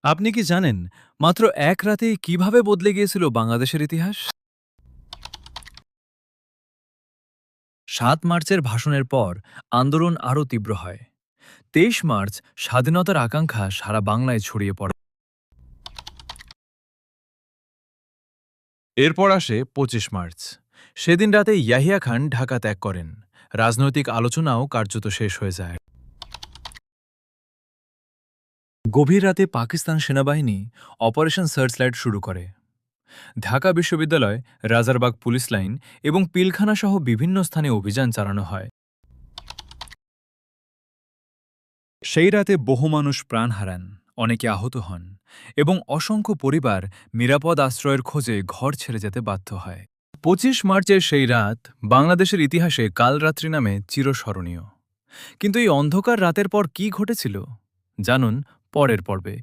আপনি কি জানেন মাত্র এক রাতেই কিভাবে বদলে গিয়েছিল বাংলাদেশের ইতিহাস? ৭ মার্চের ভাষণের পর আন্দোলন আরও তীব্র হয়। ২৩ মার্চ স্বাধীনতার আকাঙ্ক্ষা সারা বাংলায় ছড়িয়ে পড়ে। এরপর আসে ২৫ মার্চ। সেদিন রাতে ইয়াহিয়া খান ঢাকা ত্যাগ করেন। রাজনৈতিক আলোচনাও কার্যত শেষ হয়ে যায়। গভীর রাতে পাকিস্তান সেনাবাহিনী অপারেশন সার্চলাইট শুরু করে। ঢাকা বিশ্ববিদ্যালয়, রাজারবাগ পুলিশ লাইন এবং পিলখানা সহ বিভিন্ন স্থানে অভিযান চালানো হয়। সেই রাতে বহু মানুষ প্রাণ হারান, অনেকে আহত হন এবং অসংখ্য পরিবার নিরাপদ আশ্রয়ের খোঁজে ঘর ছেড়ে যেতে বাধ্য হয়। ২৫ মার্চের সেই রাত বাংলাদেশের ইতিহাসে কালরাত্রি নামে চিরস্মরণীয়। কিন্তু এই অন্ধকার রাতের পর কি ঘটেছিল জানুন পরের পর্বে।